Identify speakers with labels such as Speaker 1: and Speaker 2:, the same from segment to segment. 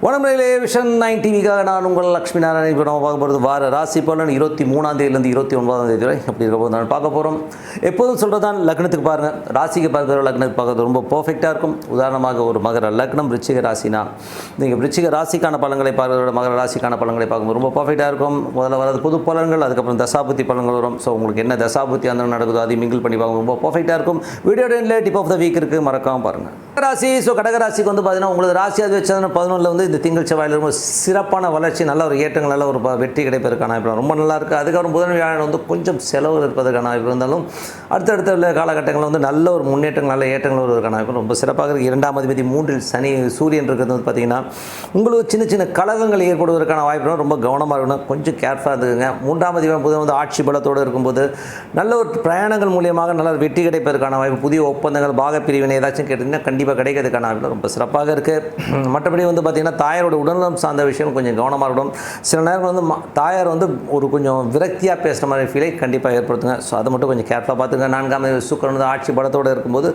Speaker 1: வணக்கங்களே, vision 9 டிவிக்காக நான் உங்கள் லக்ஷ்மி நாராயணன். இப்போ நம்ம பார்க்க போகிறது வார ராசி பலன் 23ஆம் தேதியிலேருந்து 29ஆம் தேதி வரை எப்படி இருக்க போது நான் பார்க்க போகிறோம். எப்போதும் சொல்கிறதான், லக்னத்துக்கு பாருங்கள், ராசிக்கு பார்க்குற லக்னத்துக்கு பார்க்குறது ரொம்ப பர்ஃபெக்டாக இருக்கும். உதாரணமாக ஒரு மகர லக்னம் விருச்சிக ராசினா நீங்கள் விருச்சிக ராசிக்கான பலன்களை பார்க்குறத மகர ராசிக்கான பலன்களை பார்க்கும்போது ரொம்ப பர்ஃபெக்டாக இருக்கும். முதல்ல வரது பொது பலன்கள், அதுக்கப்புறம் தசாபுத்தி பலன்கள் வரும். ஸோ உங்களுக்கு என்ன தசாபுத்தி அந்த நடக்குதோ அதை மிங்கிள் பண்ணி பார்க்க ரொம்ப பர்ஃபெக்டாக இருக்கும். வீடியோ டென்ல டிப் ஆஃப் த வீக் இருக்குது, மறக்காமல் பாருங்கள். ராசி கடகராசிக்கு வந்து பார்த்தீங்கன்னா உங்களுக்கு ராசி அது வச்சதுன்னா 11 வந்து இந்த திங்கள் செவ்வாயில் ரொம்ப சிறப்பான வளர்ச்சி, நல்ல ஒரு ஏற்றங்கள், நல்ல ஒரு வெற்றி கிடைப்பதற்கான வாய்ப்பு ரொம்ப நல்லா இருக்குது. அதுக்கப்புறம் புதன் வியாழன் வந்து கொஞ்சம் செலவு இருப்பதற்கான வாய்ப்பு இருந்தாலும் அடுத்தடுத்த காலகட்டங்களில் வந்து நல்ல ஒரு முன்னேற்றங்கள், நல்ல ஏற்றங்கள் வருவதற்கான வாய்ப்பு ரொம்ப சிறப்பாக இருக்குது. 2ஆம் அதிபதி 3இல் சனி சூரியன் இருக்கிறது வந்து பார்த்திங்கன்னா உங்களுக்கு சின்ன சின்ன கலகங்கள் ஏற்படுவதற்கான வாய்ப்பு ரொம்ப கவனமாக இருக்கணும், கொஞ்சம் கேர்ஃபுல்லாக இருக்குங்க. 3ஆம் அதிபதி புதன் வந்து ஆட்சி பலத்தோடு இருக்கும்போது நல்ல ஒரு பிரயாணங்கள் மூலியமாக நல்ல வெற்றி கிடைப்பதற்கான வாய்ப்பு, புதிய ஒப்பந்தங்கள், பாக பிரிவினை ஏதாச்சும் கேட்டிங்கன்னா கண்டிப்பாக கிடைக்கிறதுக்கான வாய்ப்பு ரொம்ப சிறப்பாக இருக்குது. மற்றபடி வந்து பார்த்திங்கன்னா தாயாரோட உடல்நலம் சார்ந்த விஷயம் கொஞ்சம் கவனமாக இருக்கணும். சில நேரங்கள் வந்து தாயார் வந்து ஒரு கொஞ்சம் விரக்தியாக பேசுகிற மாதிரி ஃபீலை கண்டிப்பாக ஏற்படுத்துங்க. ஸோ அதை மட்டும் கொஞ்சம் கேர்ஃபுல்லாக பார்த்துங்க. 4ஆம் சுக்கிரன் வந்து ஆட்சி பலத்தோடு இருக்கும்போது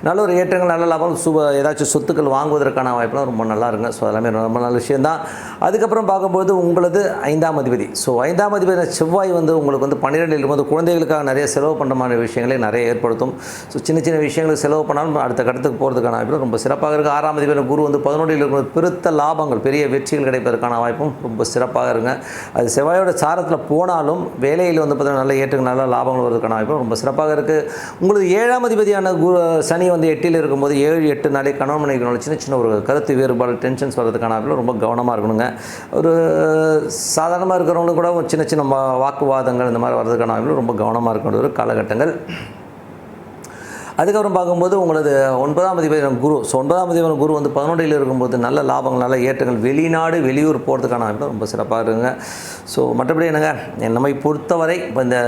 Speaker 1: நல்ல ஒரு ஏற்றங்கள், நல்ல லாபம், ஏதாச்சும் சொத்துக்கள் வாங்குவதற்கான வாய்ப்புலாம் ரொம்ப நல்லா இருக்குங்க. ஸோ எல்லாமே ரொம்ப நல்ல விஷயந்தான். அதுக்கப்புறம் பார்க்கும்போது உங்களது 5ஆம் அதிபதி, ஸோ 5ஆம் அதிபதி செவ்வாய் வந்து உங்களுக்கு வந்து 12 இருக்கும்போது குழந்தைகளுக்காக நிறைய செலவு பண்ணுற மாதிரி விஷயங்களை நிறைய ஏற்படுத்தும். ஸோ சின்ன சின்ன விஷயங்களுக்கு செலவு பண்ணாலும் அடுத்த கட்டத்துக்கு போகிறதுக்கான வாய்ப்பு ரொம்ப சிறப்பாக இருக்குது. 6ஆம் அதிபதி குரு வந்து 11 இருக்கும்போது பெருத்த லாபங்கள், பெரிய வெற்றிகள் கிடைப்பதற்கான வாய்ப்பும் ரொம்ப சிறப்பாக இருங்க. அது செவ்வாயோட சாரத்தில் போனாலும் வேலையில் வந்து பார்த்தீங்கன்னா நல்ல ஏற்றுக்கு நல்ல லாபங்கள் வருவதற்கான வாய்ப்பும் ரொம்ப சிறப்பாக இருக்குது. உங்களுக்கு 7ஆம் அதிபதியான சனி வந்து 8இல் இருக்கும்போது 7-8 நாளே கணவன் மனைவிக்கு சின்ன சின்ன ஒரு கருத்து வேறுபாடு, டென்ஷன்ஸ் வர்றதுக்கான வாய்ப்பில் ரொம்ப கவனமாக இருக்கணுங்க. ஒரு சாதாரணமாக இருக்கிறவங்களுக்கு கூட சின்ன சின்ன வாக்குவாதங்கள் இந்த மாதிரி வர்றதுக்கான வாய்ப்பில் ரொம்ப கவனமாக இருக்கக்கூடிய ஒரு காலகட்டங்கள். அதுக்கப்புறம் பார்க்கும்போது உங்களது 9ஆம் அதிபதி குரு, ஸோ 9ஆம் அதிபதி குரு வந்து 11இல் இருக்கும்போது நல்ல லாபங்கள், நல்ல ஏற்றங்கள், வெளிநாடு வெளியூர் போகிறதுக்கான வாய்ப்பு ரொம்ப சிறப்பாக இருக்குங்க. ஸோ மற்றபடி என்னங்க, நம்மை பொறுத்தவரை இப்போ இந்த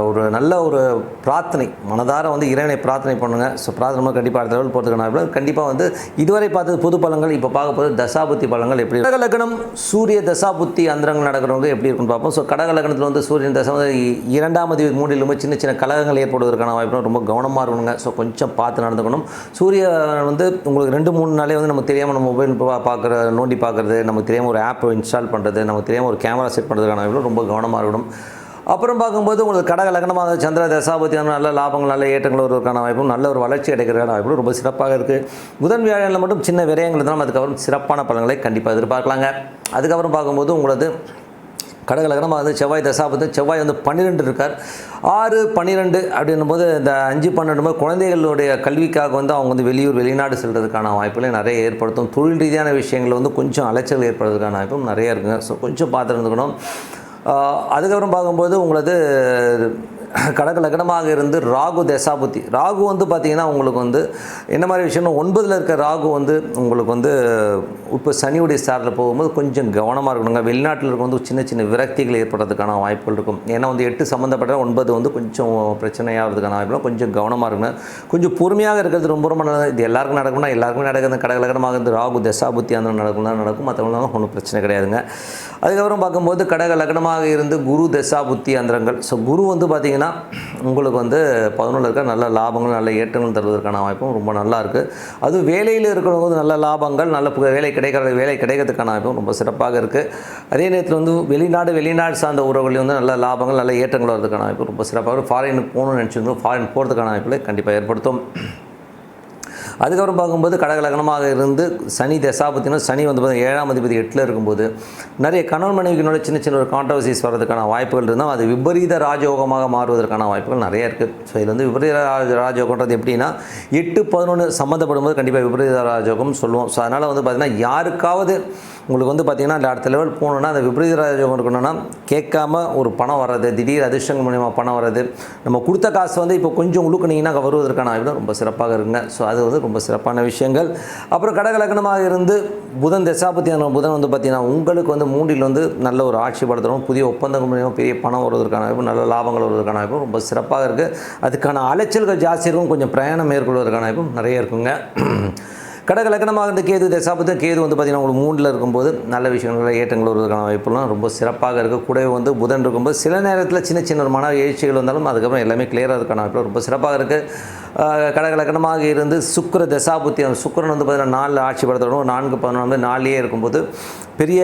Speaker 1: ஒரு நல்ல ஒரு பிரார்த்தனை, மனதார வந்து இறைவனை பிரார்த்தனை பண்ணுங்கள். ஸோ பிரார்த்தனை கண்டிப்பாக அடுத்த லெவல் போகிறதுக்கான வாய்ப்பு கண்டிப்பாக வந்து இதுவரை பார்த்தது புது பலன்கள். இப்போ பார்க்க போது தசாபுத்தி பலன்கள் எப்படி. கடக லக்னம் சூரிய தசாபுத்தி அந்தரங்கள் நடக்கிறவங்க எப்படி இருக்குன்னு பார்ப்போம். ஸோ கடக லக்னத்தில் வந்து சூரியன் தசை வந்து 2ஆம் அதிபதி 3இல் சின்ன சின்ன கலகங்கள் ஏற்படுவதற்கான வாய்ப்பு ரொம்ப கவனமாக இருக்கணுங்க. ஸோ கொஞ்சம் பார்த்து நடந்துக்கணும். சூரிய வந்து உங்களுக்கு 2-3 நாளே வந்து நமக்கு தெரியாமல் நம்ம மொபைல் நோண்டி பார்க்குறது, நமக்கு தெரியாமல் ஒரு ஆப் இன்ஸ்டால் பண்ணுறது, நமக்கு தெரியாமல் ஒரு கேமரா செட் பண்ணுறதுக்கான வாய்ப்பு ரொம்ப கவனமாக இருக்கணும். அப்புறம் பார்க்கும்போது உங்களுக்கு கடக லக்னமாக சந்திர தசாபதி நல்ல லாபங்கள், நல்ல ஏற்றங்கள் வருவதற்கான வாய்ப்பும் நல்ல ஒரு வளர்ச்சி கிடைக்கிறதுக்கான வாய்ப்பு ரொம்ப சிறப்பாக இருக்குது. புதன் வியாழனில் மட்டும் சின்ன விரயங்கள் இருந்தாலும் அதுக்கப்புறம் சிறப்பான பலன்களை கண்டிப்பாக எதிர்பார்க்கலாங்க. அதுக்கப்புறம் பார்க்கும்போது உங்களது கடக லக்னமாக வந்து செவ்வாய் தசாபதி, செவ்வாய் வந்து 12 இருக்கார். 6-12 அப்படின்னும் போது இந்த 5-12 குழந்தைகளுடைய கல்விக்காக வந்து அவங்க வந்து வெளியூர் வெளிநாடு செல்வதற்கான வாய்ப்புகளை நிறைய ஏற்படுத்தும். தொழில் ரீதியான விஷயங்கள் வந்து கொஞ்சம் அலைச்சல் ஏற்படுறதுக்கான வாய்ப்பும் நிறைய இருக்குங்க. ஸோ கொஞ்சம் பார்த்து இருந்துக்கணும். அதுக்கப்புறம் பார்க்கும்போது உங்களது கடக லக்னமாக இருந்து ராகு தசாபுத்தி, ராகு வந்து பார்த்திங்கன்னா உங்களுக்கு வந்து என்ன மாதிரி விஷயம்னா 9இல் இருக்க ராகு வந்து உங்களுக்கு வந்து இப்போ சனியுடைய சாரில் போகும்போது கொஞ்சம் கவனமாக இருக்கணுங்க. வெளிநாட்டில் இருக்க வந்து சின்ன சின்ன விரக்திகள் ஏற்படுறதுக்கான வாய்ப்புகள் இருக்கும். ஏன்னா வந்து 8 சம்மந்தப்பட்ட 9 வந்து கொஞ்சம் பிரச்சனையாகிறதுக்கான வாய்ப்புலாம் கொஞ்சம் கவனமாக இருக்கணும். கொஞ்சம் பொறுமையாக இருக்கிறது ரொம்ப ரொம்ப நல்லது. இது எல்லாருக்கும் நடக்கும்னா எல்லாருக்குமே நடக்குது. கடக லக்னமாக இருந்து ராகு தசாபுத்தி அந்த நடக்கும், மற்றவங்களாம் ஒன்றும் பிரச்சனை கிடையாதுங்க. அதுக்கப்புறம் பார்க்கும்போது கடக லக்னமாக இருந்து குரு தசாபுத்தி அந்தரங்கள், ஸோ குரு வந்து பார்த்திங்கன்னா உங்களுக்கு வந்து 11 இருக்க நல்ல லாபங்கள், நல்ல ஏற்றங்கள் தருவதற்கான வாய்ப்பும் ரொம்ப நல்லா இருக்குது. அதுவும் வேலையில் இருக்கிறவங்க வந்து நல்ல லாபங்கள், நல்ல வேலை கிடைக்கிறதுக்கான வாய்ப்பும் ரொம்ப சிறப்பாக இருக்குது. அதே நேரத்தில் வந்து வெளிநாடு சார்ந்த உறவுகளில் வந்து நல்ல லாபங்கள், நல்ல ஏற்றங்கள் வரதுக்கான வாய்ப்பு ரொம்ப சிறப்பாக இருக்குது. ஃபாரினுக்கு போகணும்னு நினச்சிருந்தோம், ஃபாரின் போகிறதுக்கான வாய்ப்புகளை கண்டிப்பாக ஏற்படுத்தும். அதுக்கப்புறம் பார்க்கும்போது கடக லக்னமாக இருந்து சனி தசாபத்தினா சனி வந்து 7ஆம் அதிபதி 8இல் இருக்கும்போது நிறைய கணவன் மனைவிகளோட சின்ன சின்ன ஒரு கான்ட்ரவர்சிஸ் வர்றதுக்கான வாய்ப்புகள் இருந்தால் அது விபரீத ராஜயோகமாக மாறுவதற்கான வாய்ப்புகள் நிறைய இருக்குது. ஸோ இதில் வந்து விபரீத ராஜயோகன்றது எப்படின்னா 8-11 சம்மந்தப்படும் போது கண்டிப்பாக விபரீத ராஜயோகம் சொல்லுவோம். ஸோ அதனால் வந்து பார்த்திங்கன்னா யாருக்காவது உங்களுக்கு வந்து பார்த்திங்கன்னா அடுத்த லெவல் போகணுன்னா அந்த விபரீத ராஜயோகம் இருக்கணும்னா கேட்காம ஒரு பணம் வர்றது, திடீர் அதிர்ஷ்டங்கள் மூலியமாக பணம் வர்றது, நம்ம கொடுத்த காசு வந்து இப்போ கொஞ்சம் உழுக்குனீங்கன்னா வருவதற்கான வாய்ப்பு ரொம்ப சிறப்பாக இருக்குங்க. ஸோ அது வந்து ரொம்ப சிறப்பான விஷயங்கள். அப்புறம் கடக லக்னமாக இருந்து புதன் தசாபதியான புதன் வந்து பார்த்திங்கன்னா உங்களுக்கு வந்து 3இல் வந்து நல்ல ஒரு ஆட்சி படுத்தணும், புதிய ஒப்பந்தங்கள் மூலியமாக பெரிய பணம் வருவதற்கான வாய்ப்பு, நல்ல லாபங்கள் வருவதற்கான வாய்ப்பு ரொம்ப சிறப்பாக இருக்குது. அதுக்கான அலைச்சல்கள் ஜாஸ்தி இருக்கும், கொஞ்சம் பிரயாணம் மேற்கொள்வதற்கான வாய்ப்பும் நிறைய இருக்குங்க. கடக லக்னமாக இருந்த கேது தசாபதி, கேது வந்து பார்த்திங்கன்னா உங்களுக்கு 3இல் இருக்கும்போது நல்ல விஷயங்கள், ஏற்றங்கள் வருவதற்கான வாய்ப்புலாம் ரொம்ப சிறப்பாக இருக்குது. கூடவே வந்து புதன் இருக்கும்போது சில நேரத்தில் சின்ன சின்ன மன எழுச்சிகள் வந்தாலும் அதுக்கப்புறம் எல்லாமே கிளியராக இருக்கான வாய்ப்பு ரொம்ப சிறப்பாக இருக்குது. கடகலக்கணமாக இருந்து சுக்கிர தசாபுத்தி, சுக்கிரன் வந்து பார்த்திங்கன்னா 4 ஆட்சி படுத்தணும், 4-11 4லேயே இருக்கும்போது பெரிய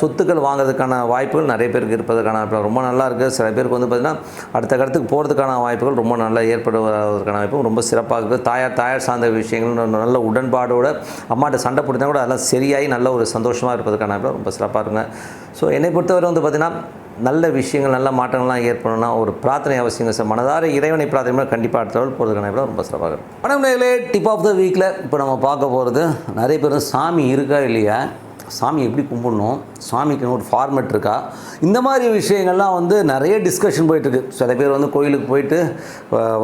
Speaker 1: சொத்துக்கள் வாங்குறதுக்கான வாய்ப்புகள் நிறைய பேருக்கு இருப்பதற்கான ரொம்ப நல்லா இருக்குது. சில பேருக்கு வந்து பார்த்திங்கன்னா அடுத்த கட்டத்துக்கு போகிறதுக்கான வாய்ப்புகள் ரொம்ப நல்லா ஏற்படுவதற்கான வாய்ப்பும் ரொம்ப சிறப்பாக இருக்குது. தாயார் சார்ந்த விஷயங்கள் நல்ல உடன்பாடோடு அம்மாட்ட சண்டை போட்டுனா கூட அதெல்லாம் சரியாகி நல்ல ஒரு சந்தோஷமாக இருப்பதற்கான வாய்ப்பு ரொம்ப சிறப்பாக இருக்குங்க. ஸோ என்னை பொறுத்தவரை வந்து பார்த்திங்கன்னா நல்ல விஷயங்கள் நல்ல மாற்றங்கள்லாம் ஏற்படணும்னா ஒரு பிரார்த்தனை அவசியங்க சார். மனதார இறைவனை பிரார்த்தனை கண்டிப்பாக அடுத்த நாள் போகிறதுக்கான வாய்ப்பு ரொம்ப சிறப்பாக இருக்கும். வணக்கம் நேயர்களே, டிப் ஆஃப் த வீக்கில் இப்போ நம்ம பார்க்க போகிறது நிறைய பேர் சாமி இருக்கா இல்லையா, சாமி எப்படி கும்பிடணும், சாமிக்குன்னு ஒரு ஃபார்மெட் இருக்கா, இந்த மாதிரி விஷயங்கள்லாம் வந்து நிறைய டிஸ்கஷன் போயிட்டுருக்கு. சில பேர் வந்து கோயிலுக்கு போயிட்டு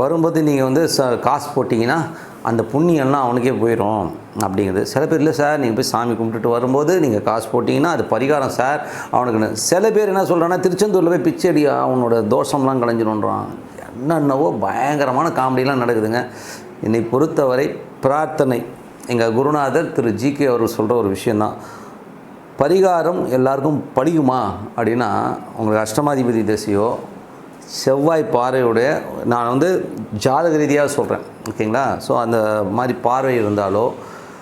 Speaker 1: வரும்போது நீங்கள் வந்து காசு போட்டிங்கன்னா அந்த புண்ணியம்லாம் அவனுக்கே போயிடும் அப்படிங்கிறது. சில பேர் இல்லை சார், நீங்கள் போய் சாமி கும்பிட்டுட்டு வரும்போது நீங்கள் காசு போட்டிங்கன்னா அது பரிகாரம் சார் அவனுக்குன்னு. சில பேர் என்ன சொல்கிறாங்கன்னா திருச்செந்தூரில் போய் பிச்சை அடி அவனோட தோஷம்லாம் கலைஞ்சிடும்ன்றான். என்னென்னவோ பயங்கரமான காமெடிலாம் நடக்குதுங்க. என்னை பொறுத்தவரை பிரார்த்தனை எங்கள் குருநாதர் திரு ஜி.கே. அவர்கள் சொல்கிற ஒரு விஷயந்தான். பரிகாரம் எல்லாருக்கும் படிக்குமா அப்படின்னா, உங்களுக்கு அஷ்டமாதிபதி திசையோ செவ்வாய் பார்வையுடைய, நான் வந்து ஜாதக ரீதியாக சொல்கிறேன் ஓகேங்களா. ஸோ அந்த மாதிரி பார்வை இருந்தாலோ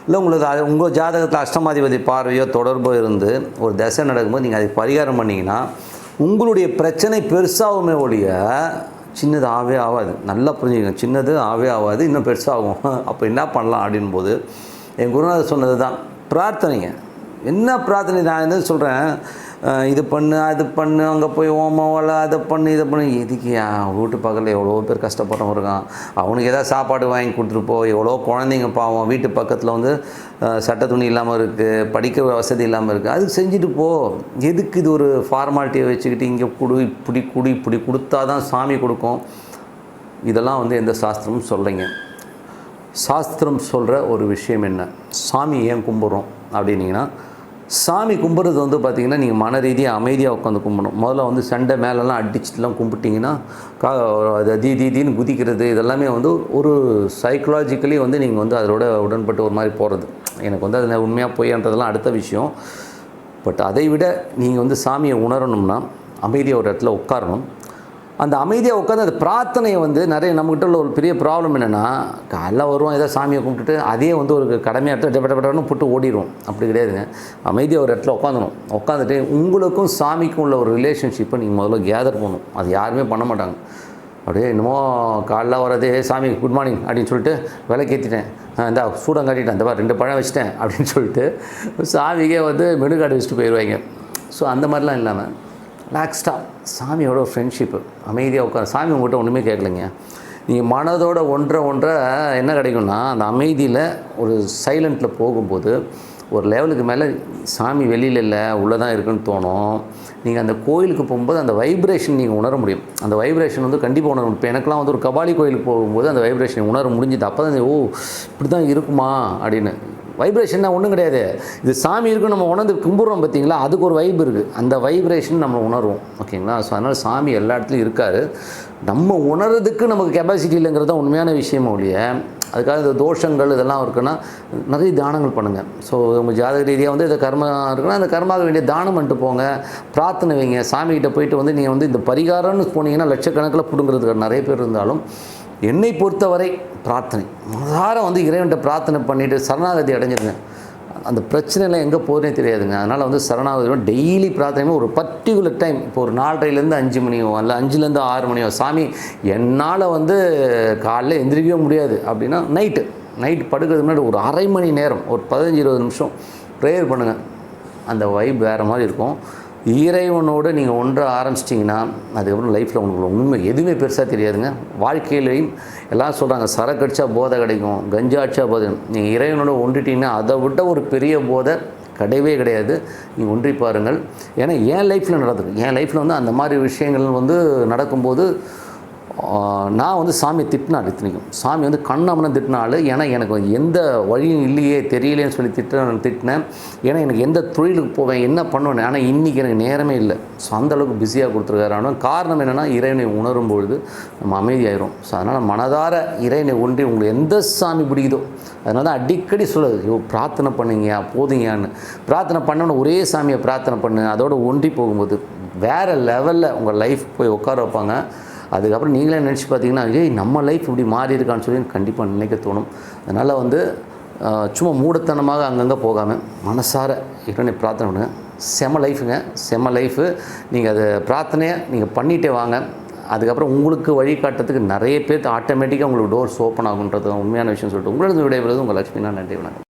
Speaker 1: இல்லை உங்களுக்கு உங்கள் ஜாதகத்தில் அஷ்டமாதிபதி பார்வையோ தொடர்போ இருந்து ஒரு தசை நடக்கும்போது நீங்கள் அதை பரிகாரம் பண்ணிங்கன்னா உங்களுடைய பிரச்சனை பெருசாகுமே ஒழிய சின்னது ஆகாது. நல்லா புரிஞ்சுக்கங்க, சின்னது ஆகாது, இன்னும் பெருசாகும். அப்போ என்ன பண்ணலாம் அப்படின் போது என் குருநாதர் சொன்னது தான் பிரார்த்தனைங்க. என்ன பிரார்த்தனை, நான் என்ன சொல்கிறேன், இது பண்ணு அது பண்ணு, அங்கே போய் ஓமவலை அதை பண்ணு இதை பண்ணு, எதுக்கு என் வீட்டு பக்கத்தில் எவ்வளோ பேர் கஷ்டப்படுறவங்க இருக்கான், அவனுக்கு எதாவது சாப்பாடு வாங்கி கொடுத்துருப்போ, எவ்வளோ குழந்தைங்க பாவம் வீட்டு பக்கத்தில் வந்து சட்டை துணி இல்லாமல் இருக்குது, படிக்க வசதி இல்லாமல் இருக்குது, அது செஞ்சுட்டு போ. எதுக்கு இது ஒரு ஃபார்மாலிட்டியை வச்சுக்கிட்டு இங்கே இப்படி கொடுத்தா தான் சாமி கொடுக்கும். இதெல்லாம் வந்து எந்த சாஸ்திரமும் சொல்கிறீங்க. சாஸ்திரம் சொல்கிற ஒரு விஷயம் என்ன, சாமி ஏன் கும்பிட்றோம் அப்படின்னீங்கன்னா, சாமி கும்பிட்றது வந்து பார்த்திங்கன்னா நீங்கள் மன ரீதியாக அமைதியாக உட்காந்து கும்பிடணும். முதல்ல வந்து சண்டை மேலெல்லாம் அடிச்சுட்டுலாம் கும்பிட்டிங்கன்னா அது தீன்னு குதிக்கிறது இதெல்லாமே வந்து ஒரு சைக்கலாஜிக்கலி வந்து நீங்கள் வந்து அதோட உடன்பட்டு ஒரு மாதிரி போகிறது. எனக்கு வந்து அது உண்மையாக பொய்யன்றதெல்லாம் அடுத்த விஷயம். பட் அதை விட நீங்கள் வந்து சாமியை உணரணும்னா அமைதியாக ஒரு இடத்துல உட்காரணும். அந்த அமைதியாக உட்காந்து அந்த பிரார்த்தனையை வந்து நிறைய நம்மகிட்ட உள்ள ஒரு பெரிய ப்ராப்ளம் என்னென்னா, காலைல வருவோம் ஏதோ சாமியை கும்பிட்டுட்டு அதே வந்து ஒரு கடமையாக இடத்துல டெபடன்னு போட்டு ஓடிடுவோம். அப்படி கிடையாதுங்க. அமைதியாக ஒரு இடத்துல உட்காந்துட்டு உங்களுக்கும் சாமிக்கும் உள்ள ஒரு ரிலேஷன்ஷிப்பை நீங்கள் முதல்ல கேதர் பண்ணணும். அது யாருமே பண்ண மாட்டாங்க. அப்படியே என்னமோ காலைல வரதே சாமி குட் மார்னிங் அப்படின்னு சொல்லிட்டு விளக்கேற்றிட்டேன், இந்த சூடம் காட்டிட்டேன், இந்த 2 பழம் வச்சுட்டேன் அப்படின்னு சொல்லிட்டு சாமிக்கே வந்து மெனுகார்டு வச்சுட்டு போயிடுவாங்க. ஸோ அந்த மாதிரிலாம் இல்லாமல் ரிலாக்ஸ்டாக சாமியோட ஃப்ரெண்ட்ஷிப்பு அமைதியாக உட்கார. சாமி உங்கள்கிட்ட ஒன்றுமே கேட்கலைங்க. நீங்கள் மனதோட ஒன்றை என்ன கிடைக்கும்னா, அந்த அமைதியில் ஒரு சைலண்ட்டில் போகும்போது ஒரு லெவலுக்கு மேலே சாமி வெளியில் இல்லை உள்ளே தான் இருக்குன்னு தோணும். நீங்கள் அந்த கோயிலுக்கு போகும்போது அந்த வைப்ரேஷன் நீங்கள் உணர முடியும். அந்த வைப்ரேஷன் வந்து கண்டிப்பாக உணர முடியும். இப்போ எனக்குலாம் வந்து ஒரு கபாலி கோயிலுக்கு போகும்போது அந்த வைப்ரேஷன் உணர முடிஞ்சுது. அப்போ தான் இப்படி தான் இருக்குமா அப்படின்னு. வைப்ரேஷன்னா ஒன்றும் கிடையாது, இது சாமி இருக்குன்னு நம்ம உணர்ந்து கும்பிட்றோம் பார்த்தீங்களா, அதுக்கு ஒரு வைப் இருக்குது. அந்த வைப்ரேஷன் நம்ம உணர்வோம் ஓகேங்களா. ஸோ அதனால் சாமி எல்லா இடத்துலையும் இருக்கார். நம்ம உணர்றதுக்கு நமக்கு கெப்பாசிட்டி இல்லைங்கிறது தான் உண்மையான விஷயமோ இல்லையா. அதுக்காக இந்த தோஷங்கள் இதெல்லாம் இருக்குன்னா நிறைய தானங்கள் பண்ணுங்கள். ஸோ உங்கள் ஜாதக ரீதியாக வந்து இந்த கர்மா இருக்குன்னா அந்த கர்மாவுக்கு வேண்டிய தானம் பண்ணிட்டு போங்க, பிரார்த்தனை வைங்க. சாமிகிட்ட போயிட்டு வந்து நீங்கள் வந்து இந்த பரிகாரம்னு போனீங்கன்னா லட்சக்கணக்கில் பிடுங்கிறதுக்கு நிறைய பேர் இருந்தாலும், என்னை பொறுத்தவரை பிரார்த்தனை மனதார வந்து இறைவன்கிட்ட பிரார்த்தனை பண்ணிவிட்டு சரணாகதி அடைஞ்சிருங்க. அந்த பிரச்சனைலாம் எங்கே போகிறதே தெரியாதுங்க. அதனால் வந்து சரணாகதி டெய்லி பிரார்த்தனை ஒரு பர்டிகுலர் டைம், இப்போ ஒரு 4:30லேருந்து 5 மணியோ இல்லை 5லேருந்து 6 மணியோ, சாமி என்னால் வந்து காலைல எந்திரிக்கவே முடியாது அப்படின்னா நைட்டு படுக்கிறதுக்கு முன்னாடி ஒரு அரை மணி நேரம் ஒரு 15-20 நிமிஷம் ப்ரேயர் பண்ணுங்கள். அந்த வைப் வேறு மாதிரி இருக்கும். இறைவனோடு நீங்கள் ஒன்றை ஆரம்பிச்சிட்டிங்கன்னா அதுக்கப்புறம் லைஃப்பில் உங்களுக்கு உண்மை எதுவுமே பெருசாக தெரியாதுங்க. வாழ்க்கையிலையும் எல்லாம் சொல்கிறாங்க சரக்கு அடித்தா போதை கிடைக்கும், கஞ்சா அடித்தா போதை. நீங்கள் இறைவனோட ஒன்றிட்டிங்கன்னா அதை விட ஒரு பெரிய போதை கிடையவே கிடையாது. நீங்கள் ஒன்றி பாருங்கள். ஏன்னா என் லைஃப்பில் நடக்குது. என் லைஃப்பில் வந்து அந்த மாதிரி விஷயங்கள் வந்து நடக்கும்போது நான் வந்து சாமி திட்டினார். இத்தனைக்கும் சாமி வந்து கண்ணாமண்ணம் திட்டினாலும், ஏன்னா எனக்கு எந்த வழியும் இல்லையே தெரியலேன்னு சொல்லி திட்டினேன். ஏன்னா எனக்கு எந்த தொழிலுக்கு போவேன் என்ன பண்ணுவேன், ஆனால் இன்றைக்கி எனக்கு நேரமே இல்லை. ஸோ அந்தளவுக்கு பிஸியாக கொடுத்துருக்காரு. ஆனால் காரணம் என்னென்னா இறைவனை உணரும் பொழுது நம்ம அமைதியாயிரும். ஸோ அதனால் மனதார இறைவனை ஒன்றி உங்களுக்கு எந்த சாமி பிடிக்குதோ அதனால தான் அடிக்கடி சொல்லுது, பிரார்த்தனை பண்ணுங்க போதுங்கன்னு. பிரார்த்தனை பண்ணோன்னு ஒரே சாமியை பிரார்த்தனை பண்ணு, அதோடு ஒன்றி போகும்போது வேறு லெவலில் உங்கள் லைஃப் போய் உட்கார வைப்பாங்க.
Speaker 2: அதுக்கப்புறம் நீங்களே நினச்சி பார்த்தீங்கன்னா ஏய் நம்ம லைஃப் இப்படி மாறி இருக்கான்னு சொல்லி கண்டிப்பாக நினைக்க தோணும். அதனால் வந்து சும்மா மூடத்தனமாக அங்கங்கே போகாமல் மனசார இறைவனை பிரார்த்தனை பண்ணுங்கள். செம லைஃபுங்க, செம லைஃபு. நீங்கள் அதை பிரார்த்தனையை நீங்கள் பண்ணிகிட்டே வாங்க. அதுக்கப்புறம் உங்களுக்கு வழிகாட்டுறதுக்கு நிறைய பேர் ஆட்டோமேட்டிக்காக உங்களுக்கு டோர்ஸ் ஓப்பன் ஆகுன்றது உண்மையான விஷயம் சொல்லிட்டு உங்களது விடைபெறுவது உங்கள் லட்சுமி. நன்றி, வணக்கம்.